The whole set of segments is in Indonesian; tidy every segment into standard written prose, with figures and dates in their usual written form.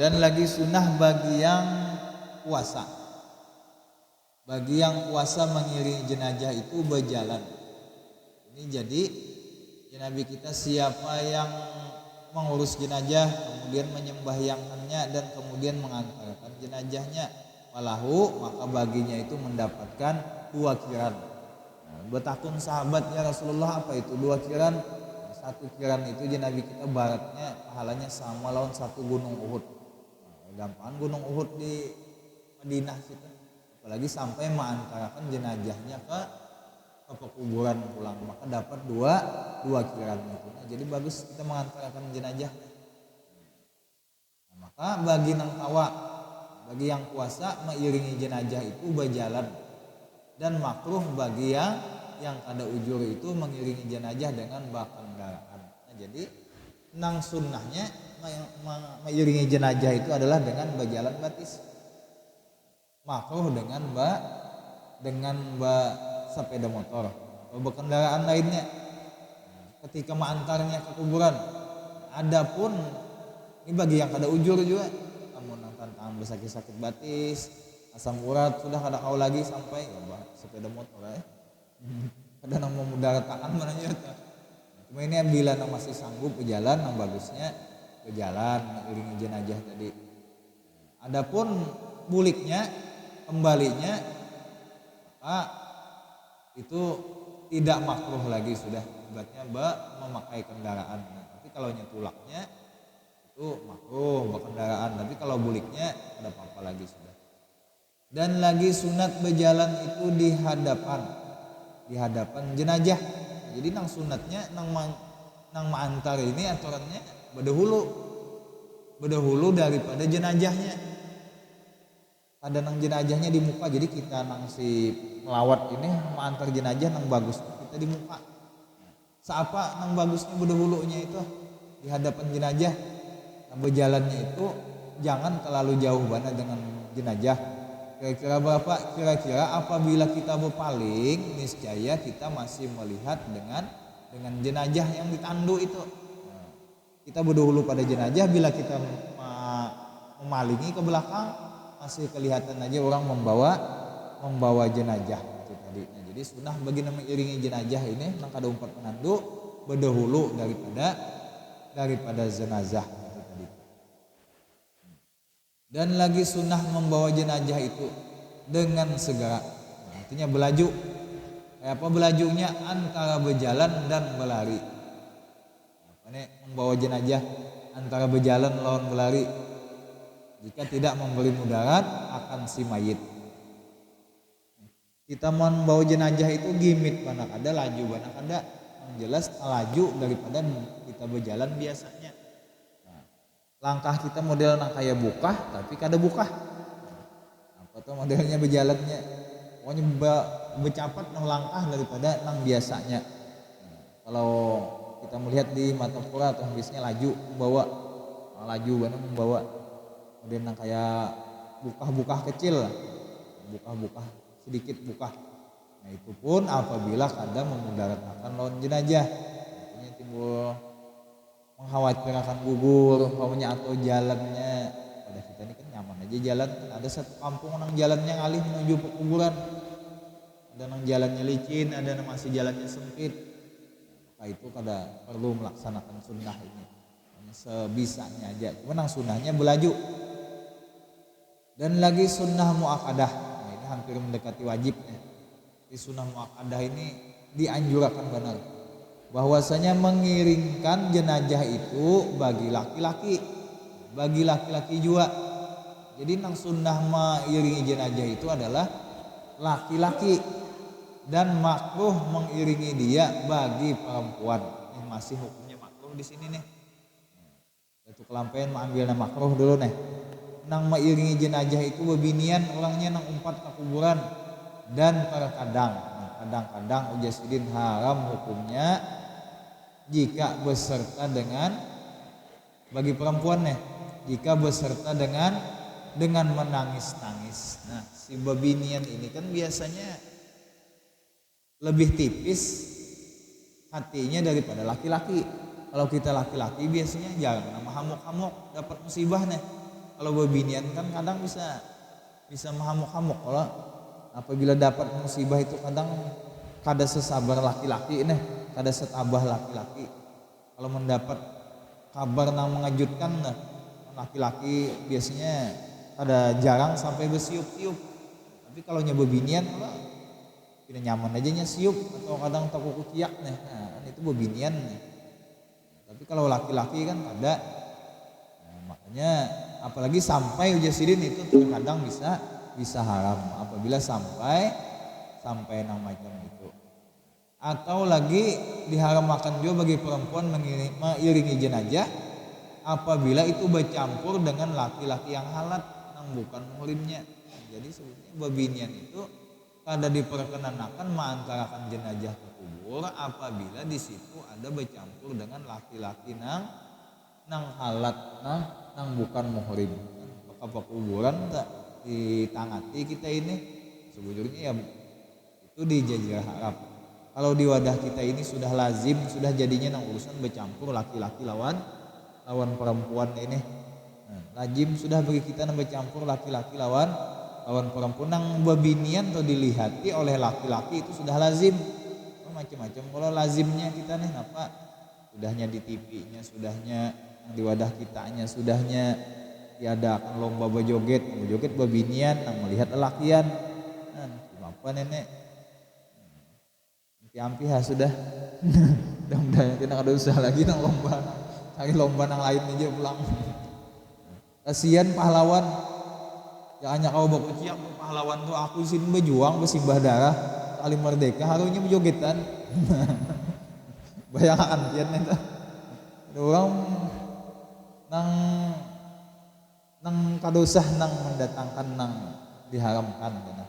Dan lagi sunnah bagi yang puasa. Bagi yang puasa mengiringi jenazah itu berjalan. Ini jadi Nabi kita siapa yang mengurus jenazah, kemudian menyembahyangkannya dan kemudian mengantarkan jenazahnya, walahu maka baginya itu mendapatkan 2 kiran. Betakun sahabat ya Rasulullah, apa itu 2 kiran? 1 kiran itu Nabi kita baratnya pahalanya sama lawan 1 gunung Uhud. Gampang gunung Uhud di Madinah situ. Apalagi sampai mengantarkan jenazahnya ke kuburan pulang, maka dapat 2 kiran itu. Jadi bagus kita mengantarkan jenazah. Maka bagi nang tawa, bagi yang puasa mengiringi jenazah itu berjalan, dan makruh bagi yang kada ujur itu mengiringi jenazah dengan kendaraan. Jadi nang sunnahnya mengiringi jenazah itu adalah dengan berjalan batis. Makruh dengan sepeda motor atau berkendaraan lainnya ketika mengantarnya ke kuburan. Adapun ini bagi yang kada ujur juga, kamu tantang bersakit-sakit batis, asam urat sudah kada kau lagi sampai sepeda motor kada nang memudaratkan mananya. Cuma ini bila nang masih sanggup berjalan, nang bagusnya berjalan mengiringi jenazah tadi. Adapun buliknya kembalinya itu tidak makruh lagi, sudah ibaratnya memakai kendaraan. Tapi kalau nyetulaknya itu makruh berkendaraan, tapi kalau buliknya ada apa-apa lagi sudah. Dan lagi sunat berjalan itu di hadapan jenazah. Jadi nang sunatnya nang mengantar ini aturannya berdahulu daripada jenazahnya. Ada nang jenazahnya di muka, jadi kita nang si melawat ini mengantar jenazah nang bagus kita di muka. Seapa nang bagusnya berdahulunya itu di hadapan jenazah. Nah, berjalannya itu jangan terlalu jauh banget dengan jenazah. Kira-kira berapa? Kira-kira apabila kita berpaling, niscaya kita masih melihat dengan jenazah yang ditandu itu. Nah, kita berdahulu pada jenazah, bila kita memalingi ke belakang masih kelihatan aja orang membawa jenazah itu tadi. Nah, jadi sunnah bagi mengiringi jenazah ini nang kada umpat penandu berdahulu daripada jenazah itu tadi. Dan lagi sunnah membawa jenazah itu dengan segera. Nah, artinya belaju. Kayak apa belajunya? Antara berjalan dan berlari. Apa nih membawa jenazah antara berjalan lawan berlari? Jika tidak memberi mudarat akan si mayit. Kita membawa jenazah itu gimit banyak ada, laju banyak ada. Yang jelas laju daripada kita berjalan biasanya. Nah, langkah kita model nang kayak buka tapi kada buka. Apa tuh modelnya berjalannya? Pokoknya bercapat nang langkah daripada nang biasanya. Nah, kalau kita melihat di mata pura atau biasanya laju banyak membawa. Kemudian nang kayak buka kecil, buka sedikit buka. Nah itu pun apabila kadang memudaratkan lawan jenazah, artinya timbul mengkhawatirkan gugur, umpamanya atau jalannya. Pada kita ini kan nyaman aja jalan, ada satu kampung nang jalannya ngalih menuju kuburan, ada nang jalannya licin, ada nang masih jalannya sempit. Maka itu kada perlu melaksanakan sunnah ini, hanya sebisanya aja. Cuma nang sunnahnya belaju. Dan lagi sunnah muakkadah. Nah, ini hampir mendekati wajibnya. Di sunnah muakkadah ini dianjurkan benar bahwasanya mengiringkan jenazah itu bagi laki-laki juga. Jadi nang sunnah mengiringi jenazah itu adalah laki-laki, dan makruh mengiringi dia bagi perempuan. Ini masih hukumnya makruh di sini nih. Itu kelampaian mengambilnya makruh dulu nih. Nang mengiringi jenazah itu bebinian orangnya nang umpat ke kuburan, dan kadang-kadang ujasidin haram hukumnya jika beserta dengan bagi perempuan nih, jika beserta dengan menangis-nangis. Nah, si bebinian ini kan biasanya lebih tipis hatinya daripada laki-laki. Kalau kita laki-laki biasanya jarang nama hamuk-hamuk dapat musibah nih. kalau bebinian kan kadang bisa mahamuk-hamuk. Kalau apabila dapat musibah itu kadang kada sesabar laki-laki nih, kada setabah laki-laki. Kalau mendapat kabar yang mengejutkan nah, laki-laki biasanya kada jarang sampai bersiup-siup. Tapi kalau nyoba binian kalau tidak nyaman aja nya siup atau kadang takut kiak nih. Nah, kan itu bebinian nih. Tapi kalau laki-laki kan kada. Nah, makanya apalagi sampai ujasidin itu terkadang bisa haram apabila sampai nang macam itu. Atau lagi diharamkan juga bagi perempuan mengiringi jenazah apabila itu bercampur dengan laki-laki yang halat yang bukan muhrimnya. Jadi sebetulnya babinian itu kada diperkenankan mengantarakan jenazah ke kubur apabila di situ ada bercampur dengan laki-laki nang halat nang bukan muhrim. Ke kuburan tak ditangati kita ini sebetulnya ya itu dijajah harap. Kalau di wadah kita ini sudah lazim, sudah jadinya nang urusan bercampur laki-laki lawan perempuan ini. Nah, lazim sudah bagi kita nang bercampur laki-laki lawan perempuan nang babinian atau dilihati oleh laki-laki itu sudah lazim. Macam-macam kalau lazimnya kita nih apa? Sudahnya di TV-nya, sudahnya di wadah kitanya, sudahnya diadakan lomba berjoget babinian nang melihat lelakian. Nah, apa nenek? Ampi sudah. Mudah-mudahan tidak ada usaha lagi nang lomba. Cari lomba nang lain aja pulang. Kasihan pahlawan. Ya hanya kau baku ciak pahlawan tuh aku isin berjuang bersimbah darah kali merdeka harusnya berjogetan. Bayangkan kian itu. Ada orang nang kadosah nang mendatangkan nang diharamkan gitu.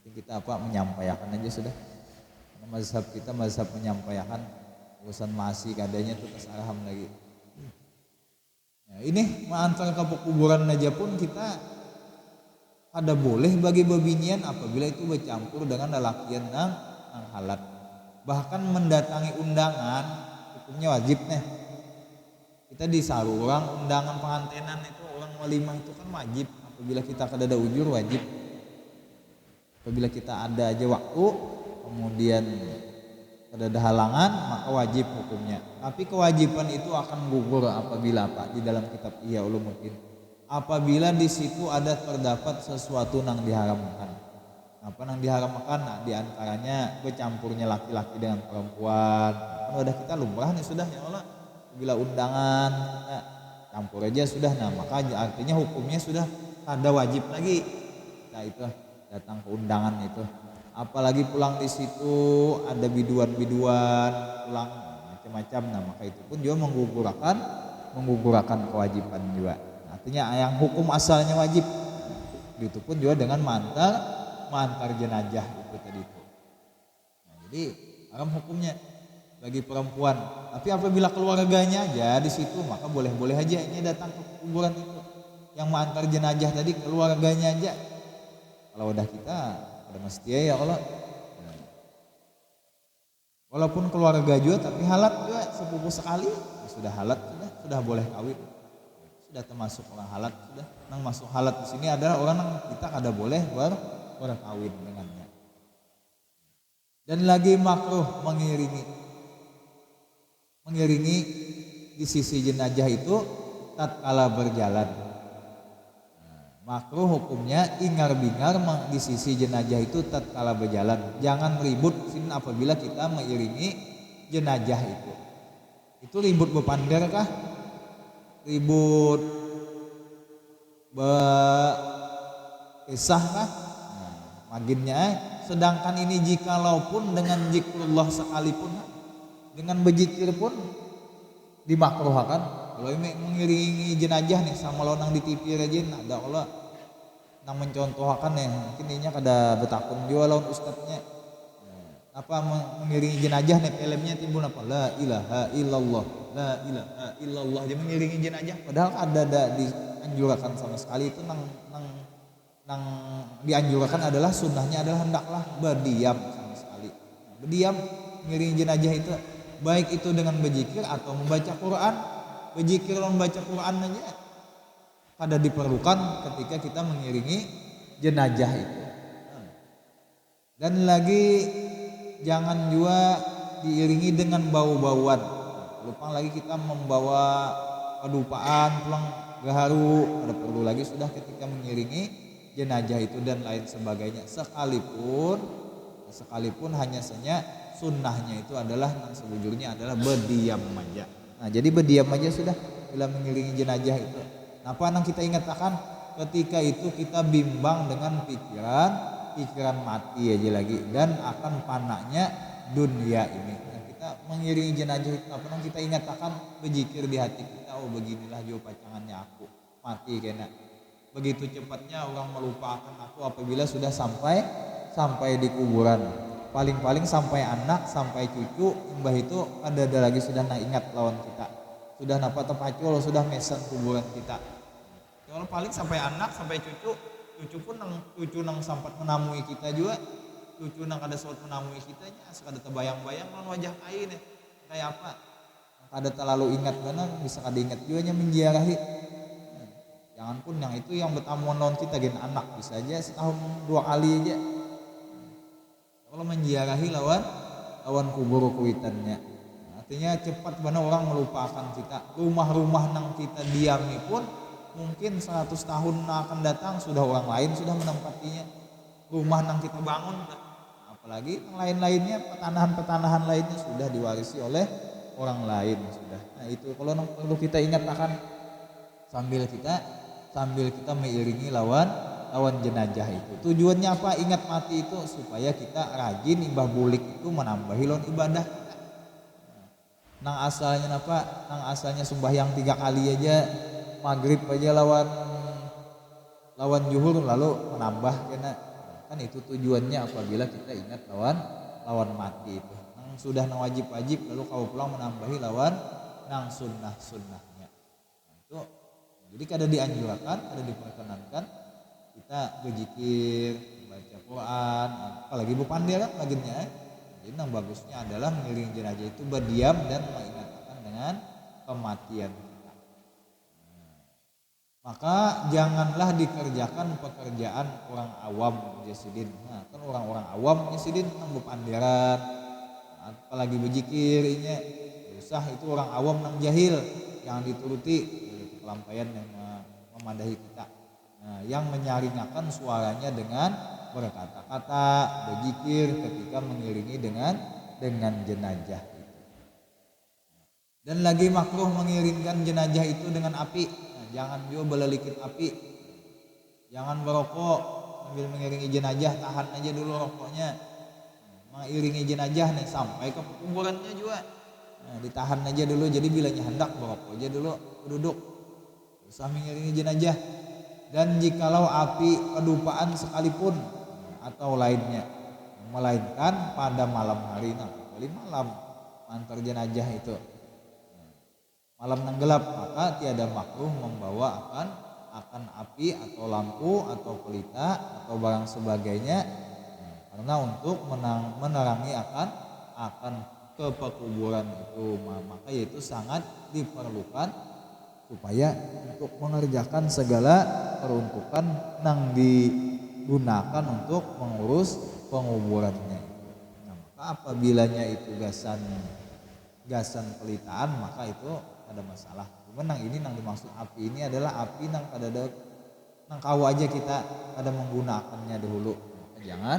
Kita menyampaikan aja sudah. Karena mazhab kita mazhab menyampaikan urusan masih kadanya tuh kesalahan lagi. Nah, ini mengantar ke kuburan aja pun kita ada boleh bagi babinian apabila itu bercampur dengan lelakian nang halat. Bahkan mendatangi undangan hukumnya wajib nih. Kita disaru orang undangan pengantenan itu orang walimah itu kan wajib. Apabila kita kada ujur wajib. Apabila kita ada aja waktu, kemudian ada halangan, maka wajib hukumnya. Tapi kewajiban itu akan gugur apabila di dalam kitab Ihya Ulumuddin. Apabila di situ ada terdapat sesuatu yang diharamkan. Apa yang diharamkan? Nah, di antaranya bercampurnya laki-laki dengan perempuan. Kan udah kita lumrah nih sudah ya Allah. Bila undangan nah, campur aja sudah. Nah, maka artinya hukumnya sudah ada wajib lagi. Nah, itu datang ke undangan itu, apalagi pulang di situ ada biduan pulang macam-macam, nah maka itu pun juga menggugurkan kewajiban juga. Artinya yang hukum asalnya wajib, itu pun juga dengan mengantar jenazah itu tadi itu. Nah, jadi haram hukumnya bagi perempuan. Tapi apabila keluarganya aja di situ maka boleh-boleh aja ini datang ke kuburan itu. Yang mengantar jenazah tadi keluarganya aja. Kalau udah kita ada mesti ya Allah. Walaupun keluarga juga tapi halat juga sepupu sekali sudah halat sudah boleh kawin. Sudah termasuk orang halat sudah. Nang masuk halat di sini adalah orang yang kita kada boleh berkawin dengannya. Dan lagi makruh mengiringi di sisi jenazah itu tatkala berjalan. Makruh hukumnya ingar-bingar di sisi jenazah itu tatkala berjalan. Jangan ribut apabila kita mengiringi jenazah itu. Itu ribut bepander kah? Ribut kisah kah? Nah, maginnya sedangkan ini jikalaupun dengan zikrullah sekalipun dengan berzikir pun dimakruhkan. Kalau ini mengiringi jenazah nih sama lonang di TV aja ada Allah nang mencontohkan ya mungkin ininya kada betakun juga lawan ustadznya apa mengiringi jenazah nih filmnya timbul apa la ilaha illallah dia mengiringi jenazah padahal ada dianjurkan sama sekali itu nang dianjurkan adalah sunnahnya adalah hendaklah berdiam sama sekali berdiam mengiringi jenazah itu baik itu dengan berzikir atau membaca Quran. Berzikir membaca Quran aja kada diperlukan ketika kita mengiringi jenazah itu. Dan lagi jangan juga diiringi dengan bau-bauan. Lupa lagi kita membawa kedupaan, pulang gaharu, ada perlu lagi sudah ketika mengiringi jenazah itu dan lain sebagainya. Sekalipun hanya saja sunnahnya itu adalah yang sebujurnya adalah berdiam aja. Nah jadi berdiam aja sudah bila mengiringi jenazah itu. Apa yang kita ingatkan ketika itu kita bimbang dengan pikiran mati aja lagi dan akan panahnya dunia ini. Nah, kita mengiringi jenazah itu apa yang kita ingatkan berzikir di hati kita, oh beginilah juga pacangannya aku mati kena. Begitu cepatnya orang melupakan aku apabila sudah sampai di kuburan. Paling-paling sampai anak, sampai cucu, mbah itu ada lagi sudah ingat lawan kita. Sudah napa terpacul, sudah mesan kuburan kita. Kalau paling sampai anak, sampai cucu pun cucu sempat menamui kita juga. Cucu ada saat menamui kita nya, sekada terbayang-bayang lawan wajah kain kayak apa. Kada terlalu ingat mana, bisa kada ingat juga nya menziarahi. Jangan pun yang itu yang bertamu lawan kita gen anak bisa aja setahun 2 kali aja. Kalau menziarahi lawan kubur kuitannya. Artinya cepat benar orang melupakan kita. Rumah-rumah nang kita diami pun mungkin 100 tahun akan datang sudah orang lain sudah menempatinya. Rumah nang kita bangun, apalagi yang lain-lainnya, petanahan lainnya sudah diwarisi oleh orang lain sudah. Nah itu kalau perlu kita ingat akan sambil kita mengiringi lawan jenazah itu. Tujuannya apa? Ingat mati itu supaya kita rajin imbah bulik itu menambahi lawan ibadah. Nang asalnya apa? Nang asalnya sembahyang 3 kali aja, maghrib aja lawan zuhur lalu menambah kena. Kan itu tujuannya apabila kita ingat lawan mati itu. Nang sudah nang wajib lalu kau pulang menambahi lawan nang sunnahnya. Nah, itu jadi kada dianjurkan, kada diperkenankan kita berzikir, baca Quran, apalagi berpandiran laginya. Jadi yang bagusnya adalah mengiringi jenazah itu berdiam dan mengingatkan dengan kematian kita. Maka janganlah dikerjakan pekerjaan orang awam jasidin. Nah, kan orang-orang awam jasidin nang berpandiran, apalagi berzikir ini usah itu orang awam nang jahil yang dituruti kelampaian yang memadahi kita. Nah, yang menyaringakan suaranya dengan berkata-kata, berzikir ketika mengiringi dengan jenazah itu. Dan lagi makruh mengiringkan jenazah itu dengan api. Nah, jangan juga belalikin api. Jangan berokok sambil mengiringi jenazah, tahan aja dulu rokoknya. Mengiringi jenazah nih sampai ke kuburannya juga. Nah, ditahan aja dulu, jadi bilanya hendak berokok aja dulu, duduk. Usah mengiringi jenazah. Dan jikalau api kedupaan sekalipun atau lainnya, melainkan pada malam hari, malam antar jenazah itu malam yang gelap, maka tiada makruh membawa akan api atau lampu atau pelita atau barang sebagainya, karena untuk menerangi akan ke pekuburan itu. Maka yaitu sangat diperlukan supaya untuk mengerjakan segala peruntukan yang digunakan untuk mengurus penguburannya. Nah, maka apabilanya itu gasan pelitaan, maka itu ada masalah. Cuman nang ini nang dimaksud api ini adalah api nang kada nang kau aja kita ada menggunakannya dahulu. Maka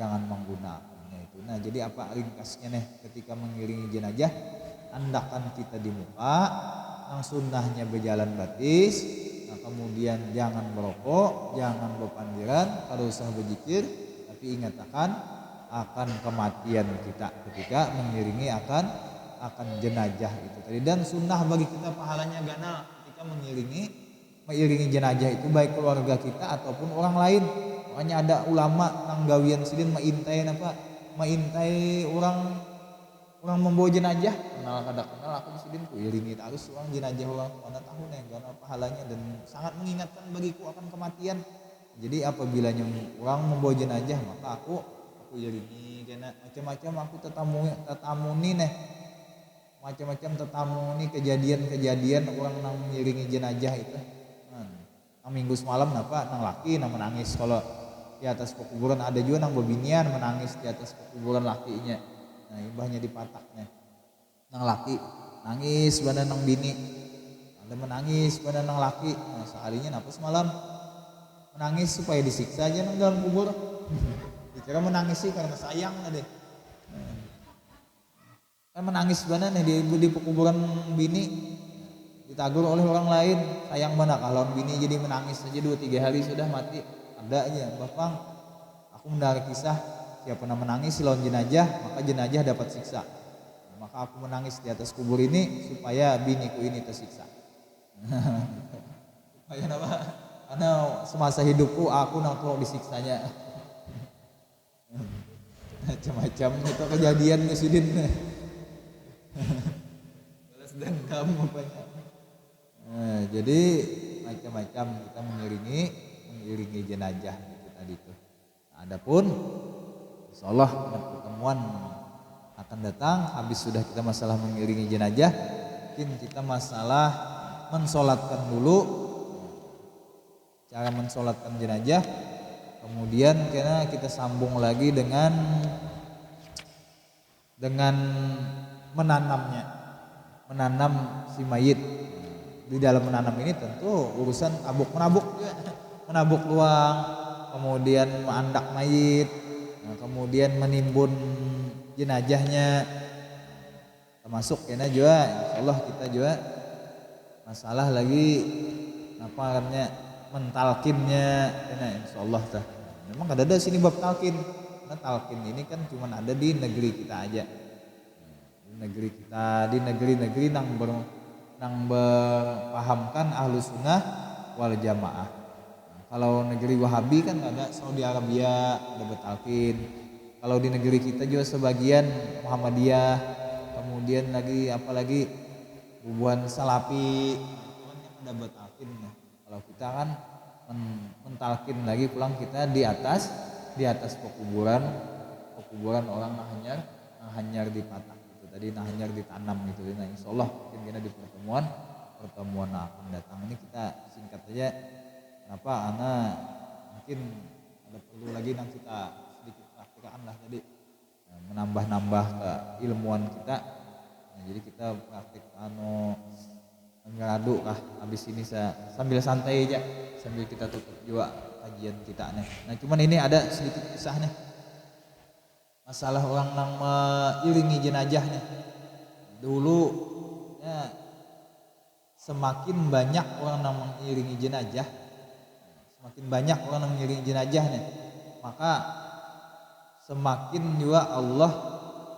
jangan menggunakannya itu. Nah, jadi apa ringkasnya nih ketika mengiringi jenazah, andakan kita di muka, yang sunnahnya berjalan batis, nah kemudian jangan merokok, jangan berpandiran, kada usah berzikir, tapi ingat akan kematian kita ketika mengiringi akan jenazah itu tadi. Dan sunnah bagi kita pahalanya ganal ketika mengiringi jenazah itu, baik keluarga kita ataupun orang lain. Makanya ada ulama nang gawian sidin maintai orang membawa jenazah, kenal aku sidin ku iringi terus orang jenazah orang pada tahun yang karena pahalanya dan sangat mengingatkan bagiku akan kematian. Jadi apabila orang membawa jenazah, maka aku iringi karena macam-macam aku tetamuni nih, macam-macam tetamuni kejadian-kejadian orang nang mengiringi jenazah itu. nang minggu semalam napa nang laki nang menangis kalau di atas kuburan, ada juga nang bebinian menangis di atas kuburan lakinya. Nah imbahnya dipataknya nang laki nangis badan nang bini, ada menangis badan nang laki. Nah sekalinya napa semalam menangis supaya disiksa aja nang dalam kubur. Dikira menangis sih karena sayang deh. Kan menangis badan di kuburan bini ditagur oleh orang lain, sayang mana kalau bini jadi menangis saja 2-3 hari sudah mati. Ada aja Bapang, aku mendengar kisah siapa pernah menangis lawan jenazah maka jenazah dapat siksa. Maka aku menangis di atas kubur ini supaya biniku ini tersiksa. Supaya apa? Karena semasa hidupku aku nanti disiksanya. Macam-macam itu kejadian Yusudin. Balas dendam apa. Nah, jadi macam-macam kita mengiringi jenazah itu tadi tuh. Nah, adapun insyaallah pertemuan akan datang habis sudah kita masalah mengiringi jenazah, mungkin kita masalah mensolatkan dulu, cara mensolatkan jenazah, kemudian kita sambung lagi dengan menanam si mayit. Di dalam menanam ini tentu urusan menabuk juga, menabuk luang, kemudian menandak mayit, kemudian menimbun jenazahnya, termasuk juga insyaallah kita juga masalah lagi apa namanya mentalkinnya insyaallah tah. Memang ada sini bab talkin. Karena talkin ini kan cuma ada di negeri kita aja. Di negeri kita, di negeri-negeri nang berpahamkan ahlu sunnah wal jamaah. Kalau negeri Wahabi kan ada Saudi Arabia ada betalkin. Kalau di negeri kita juga sebagian Muhammadiyah, kemudian apalagi Bubuhan Salafi, ada betalkin. Kalau kita kan mentalkin lagi pulang kita di atas pekuburan orang hanyar di patak. Tadi hanyar ditanam gitu. Nah insyaallah mungkin kita di pertemuan akan datang ini kita singkat aja kenapa mungkin ada perlu lagi yang kita sedikit praktikan lah tadi menambah keilmuan kita. Nah, jadi kita praktik ngeradu lah habis ini sambil santai aja sambil kita tutup juga kajian kita nih. Nah cuman ini ada sedikit kisah nih masalah orang nang mengiringi jenazahnya. Dulu ya, semakin banyak orang nang mengiringi jenazah, maka semakin juga Allah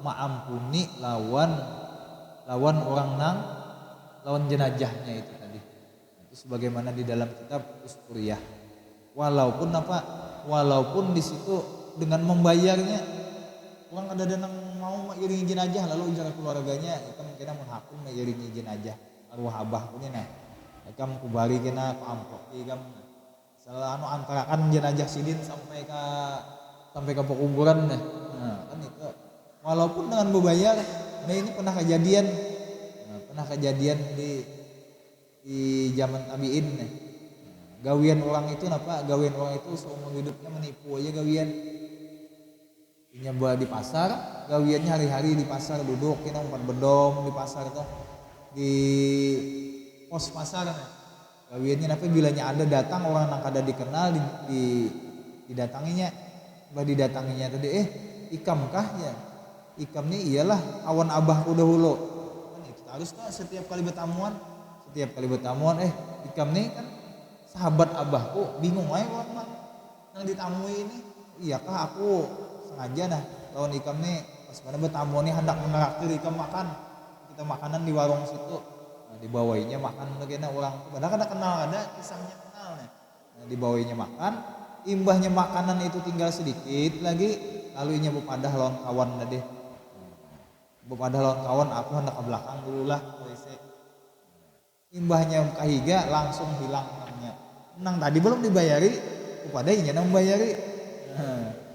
mengampuni lawan orang nang lawan jenazahnya itu tadi. Itu sebagaimana di dalam kitab Usturiyah. Walaupun di situ dengan membayarnya orang ada yang mau mengiringi jenazah lalu jaga keluarganya itu mungkin menghakun mengiringi jenazah arwah abah punya nah ikam kubari kena ku amplop ikam selalu antarakan jenazah sidin sampai ke pekuburan nah kan itu walaupun dengan berbayar. Nah ini pernah kejadian di zaman tabiin nah. Gawian orang itu seumur hidupnya menipu aja gawian. Nyoba di pasar, gawiannya hari-hari di pasar duduk, umpan bedom di pasar tuh di pos pasar. Gawiannya bilanya ada datang orang yang kada dikenal didatanginya tadi ikam kah ya? Ikam nih iyalah awan abahku dahulu. Kan itu harus setiap kali bertamuan ikam nih kan sahabat abahku bingung aja orang yang ditamui ini. Iyakah aku sengaja lawan ikam nih pas pada bertamu nih hendak menraktir ikam makan kita makanan di warung situ. Nah, dibawainya makan begini orang padahal kada kenal ada kisahnya kenal nih. Nah, dibawainya makan imbahnya makanan itu tinggal sedikit lagi lalu inya bepadah lawan kawan tadi. Bepadah lawan kawan aku hendak ke belakang dulu lah WC. Imbahnya kahiga langsung hilang nang tadi belum dibayari kepada inya nang bayari.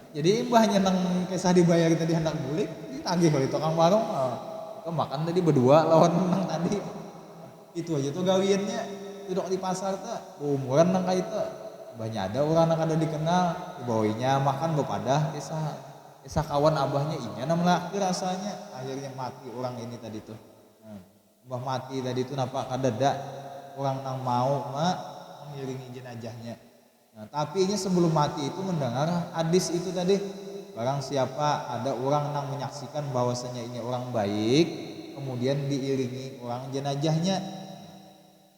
Jadi imbahnya nang kisah dibayar tadi hendak bulik ditagih oleh tukang warung. Kita makan tadi berdua lawan nang tadi. Itu aja tuh gawiannya. duduk di pasar teh umuran nang ka itu banyak ada orang nang kada dikenal dibawinya makan bepadah kisah kawan abahnya inya namanya rasanya akhirnya mati orang ini tadi tuh. Mbah mati tadi itu napa kadada orang nang mau mengiringi jenazahnya. Nah, tapi ini sebelum mati itu mendengar hadis itu tadi, barang siapa ada orang nang menyaksikan bahwasanya ini orang baik kemudian diiringi orang jenazahnya,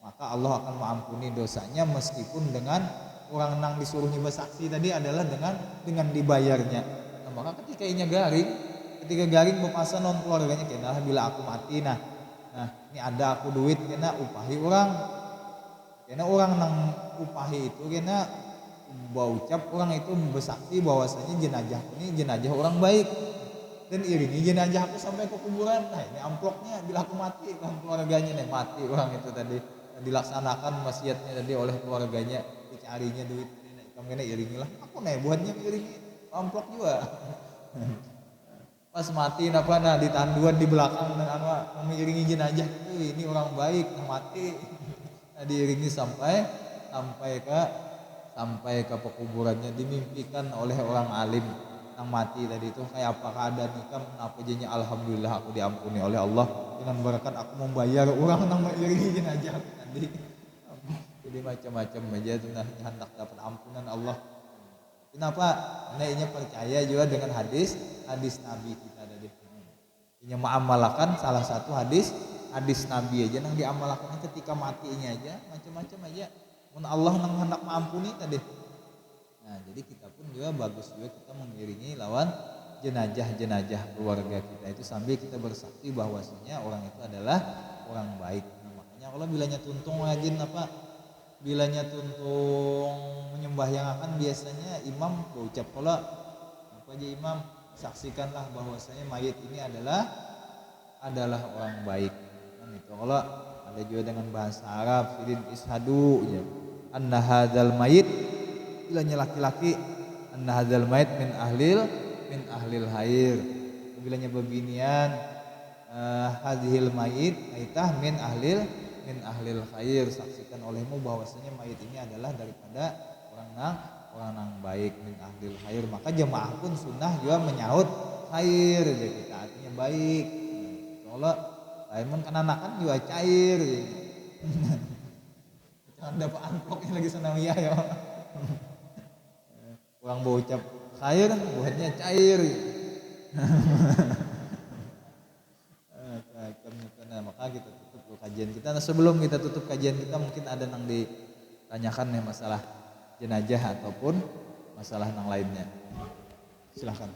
maka Allah akan mengampuni dosanya meskipun dengan orang nang disuruhnya bersaksi tadi adalah dengan dibayarnya. Nah, maka ketika ketika garing berpasan non keluarganya kena bila aku mati nah ini ada aku duit kena upahi orang nang upahi itu kena ucap orang itu bersaksi bahwasanya jenazah ini jenazah orang baik dan iringi jenazah aku sampai ke kuburan. Nah ini amplopnya bila aku mati kan keluarganya nih mati orang itu tadi dilaksanakan wasiatnya tadi oleh keluarganya dicarinya duit kamu kena iringilah aku nih buatnya iringi amplop juga. Pas mati napa nah di tanduan di belakang dengan mengiringi jenazah ini orang baik nah mati nah diiringi sampai ke pekuburannya dimimpikan oleh orang alim yang mati tadi itu kayak apakah ada nikah apa jadinya alhamdulillah aku diampuni oleh Allah dengan berkat aku membayar orang yang mengiringi jenazah tadi. Jadi macam-macam aja tuh nah hendak dapat ampunan Allah. Kenapa? Karena ini percaya juga dengan hadis Nabi kita tadi. Ini mengamalkan salah satu hadis Nabi aja nang diamalkan ketika matinya aja macam-macam aja. Mun Allah nang hendak mengampuni tadi. Nah, jadi kita pun juga bagus juga kita mengiringi lawan jenazah keluarga kita itu sambil kita bersaksi bahwasanya orang itu adalah orang baik. Nah, makanya kalau bilanya tuntung rajin bilanya tuntung menyembah yang akan biasanya imam berucap kalau apa aja imam saksikanlah bahwasanya mayit ini adalah orang baik kan itu. Kalau ada juga dengan bahasa Arab sidin ishadu ya anna hadzal mayit bilanya laki-laki anna hadzal mayit min ahlil khair bilanya bebinian hadhil mayit aitah min ahlil khair saksikan olehmu bahwasanya mayit ini adalah daripada orang nang baik min ahlil khair. Maka jemaah pun sunnah juga menyahut khair jadi kita artinya baik. Kalau lain kan juga cair jangan dapat amplopnya lagi senawiyah ya orang berucap khair buatnya cair maka kita tutup kajian kita. Nah, sebelum kita tutup kajian kita mungkin ada yang ditanyakan nih masalah jenazah ataupun masalah yang lainnya, silahkan.